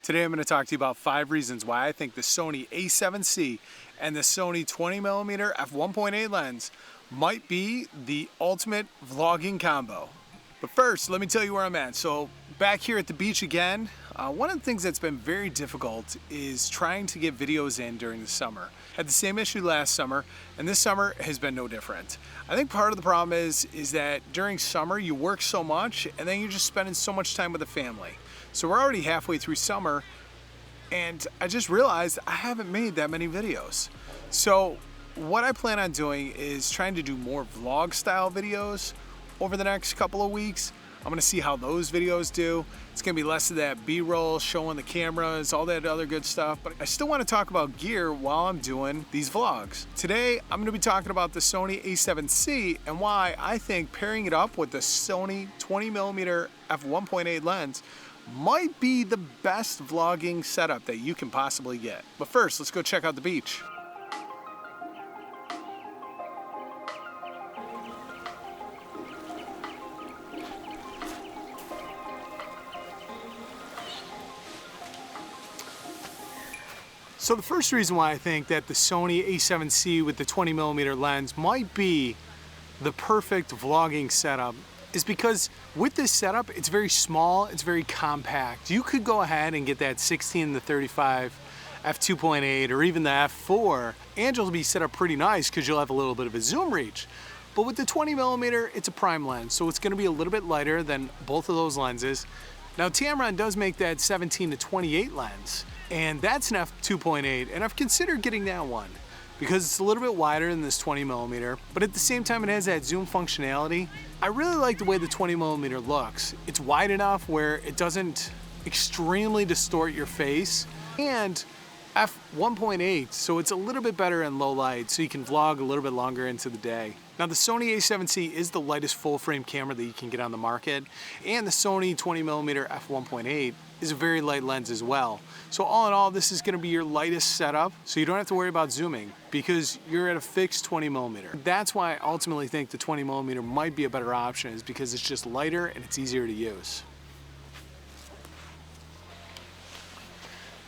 Today I'm going to talk to you about 5 reasons why I think the Sony a7c and the Sony 20mm f1.8 lens might be the ultimate vlogging combo. But first, let me tell you where I'm at. So back here at the beach again, one of the things that's been very difficult is trying to get videos in during the summer. Had the same issue last summer, and this summer has been no different. I think part of the problem is that during summer you work so much and then you're just spending so much time with the family. So we're already halfway through summer and I just realized I haven't made that many videos. So what I plan on doing is trying to do more vlog style videos over the next couple of weeks. I'm gonna see how those videos do. It's gonna be less of that B-roll, showing the cameras, all that other good stuff, but I still wanna talk about gear while I'm doing these vlogs. Today, I'm gonna be talking about the Sony a7c and why I think pairing it up with the Sony 20mm f1.8 lens might be the best vlogging setup that you can possibly get. But first, let's go check out the beach. So the first reason why I think that the Sony a7c with the 20mm lens might be the perfect vlogging setup is because with this setup, it's very small, it's very compact. You could go ahead and get that 16 to 35 f2.8 or even the f4, and you'll be set up pretty nice because you'll have a little bit of a zoom reach. But with the 20mm, it's a prime lens, so it's gonna be a little bit lighter than both of those lenses. Now Tamron does make that 17 to 28 lens, and that's an f2.8, and I've considered getting that one because it's a little bit wider than this 20mm, but at the same time it has that zoom functionality. I really like the way the 20mm looks. It's wide enough where it doesn't extremely distort your face, and f1.8, so it's a little bit better in low light, so you can vlog a little bit longer into the day. Now the Sony a7c is the lightest full frame camera that you can get on the market, and the Sony 20mm f1.8 is a very light lens as well. So all in all, this is gonna be your lightest setup, so you don't have to worry about zooming because you're at a fixed 20mm. That's why I ultimately think the 20mm might be a better option, is because it's just lighter and it's easier to use.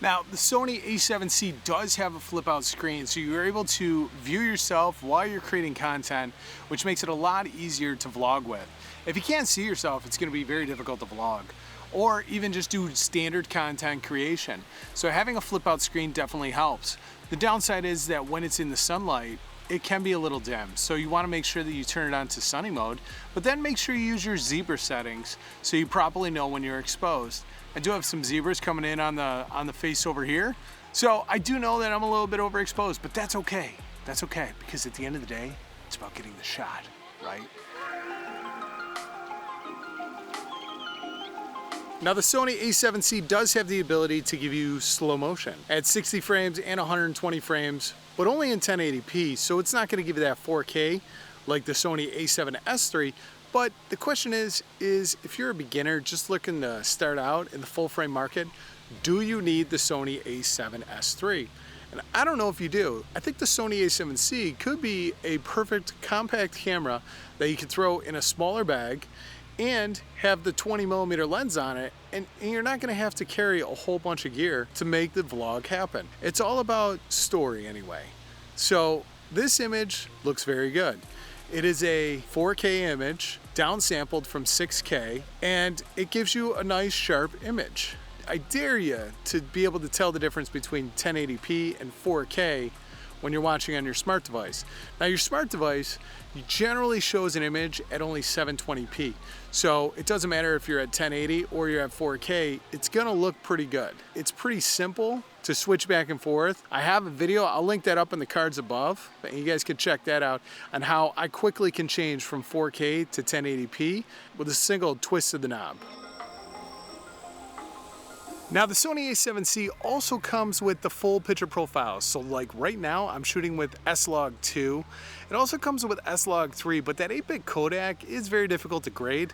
Now, the Sony a7c does have a flip out screen, so you're able to view yourself while you're creating content, which makes it a lot easier to vlog with. If you can't see yourself, it's gonna be very difficult to vlog, or even just do standard content creation. So having a flip out screen definitely helps. The downside is that when it's in the sunlight, it can be a little dim. So you wanna make sure that you turn it on to sunny mode, but then make sure you use your zebra settings so you properly know when you're exposed. I do have some zebras coming in on the face over here. So I do know that I'm a little bit overexposed, but that's okay. That's okay, because at the end of the day, it's about getting the shot, right? Now the Sony a7c does have the ability to give you slow motion at 60 frames and 120 frames, but only in 1080p, so it's not gonna give you that 4K like the Sony a7S III. But the question is if you're a beginner just looking to start out in the full frame market, do you need the Sony a7S III? And I don't know if you do. I think the Sony a7c could be a perfect compact camera that you could throw in a smaller bag and have the 20mm lens on it, and you're not gonna have to carry a whole bunch of gear to make the vlog happen. It's all about story anyway. So this image looks very good. It is a 4K image, downsampled from 6K, and it gives you a nice sharp image. I dare you to be able to tell the difference between 1080p and 4K when you're watching on your smart device. Now your smart device generally shows an image at only 720p. So it doesn't matter if you're at 1080 or you're at 4K, it's gonna look pretty good. It's pretty simple to switch back and forth. I have a video, I'll link that up in the cards above, and you guys can check that out on how I quickly can change from 4K to 1080p with a single twist of the knob. Now the Sony a7c also comes with the full picture profile. So like right now I'm shooting with S-Log2. It also comes with S-Log3, but that 8-bit codec is very difficult to grade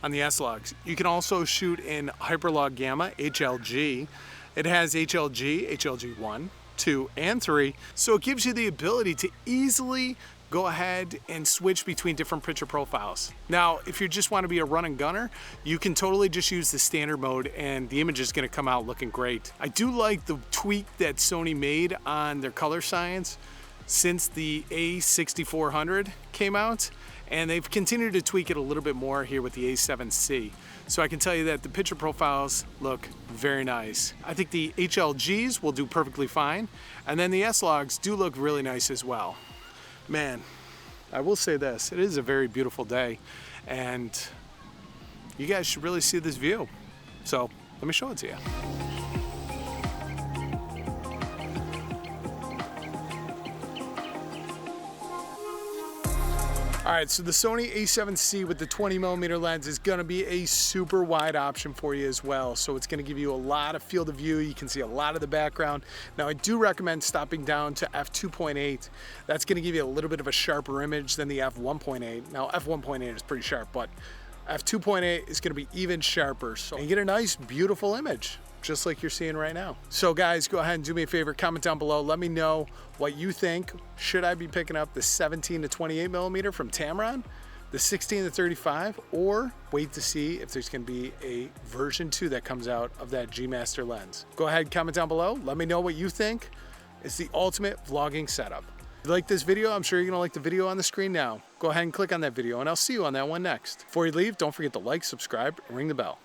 on the S-Logs. You can also shoot in Hyperlog Gamma, HLG. It has HLG, HLG1, 2, and 3. So it gives you the ability to easily go ahead and switch between different picture profiles. Now, if you just want to be a run and gunner, you can totally just use the standard mode and the image is going to come out looking great. I do like the tweak that Sony made on their color science since the A6400 came out, and they've continued to tweak it a little bit more here with the A7C. So I can tell you that the picture profiles look very nice. I think the HLGs will do perfectly fine, and then the S-Logs do look really nice as well. Man, I will say this, it is a very beautiful day, and you guys should really see this view. So let me show it to you. All right, so the Sony a7c with the 20mm lens is gonna be a super wide option for you as well. So it's gonna give you a lot of field of view. You can see a lot of the background. Now I do recommend stopping down to f2.8. That's gonna give you a little bit of a sharper image than the f1.8. Now f1.8 is pretty sharp, but f2.8 is gonna be even sharper. So you get a nice, beautiful image, just like you're seeing right now. So guys, go ahead and do me a favor, comment down below, let me know what you think. Should I be picking up the 17 to 28mm from Tamron, the 16 to 35, or wait to see if there's gonna be a version 2 that comes out of that G Master lens? Go ahead, comment down below, let me know what you think. It's the ultimate vlogging setup. If you like this video, I'm sure you're gonna like the video on the screen now. Go ahead and click on that video, and I'll see you on that one next. Before you leave, don't forget to like, subscribe, and ring the bell.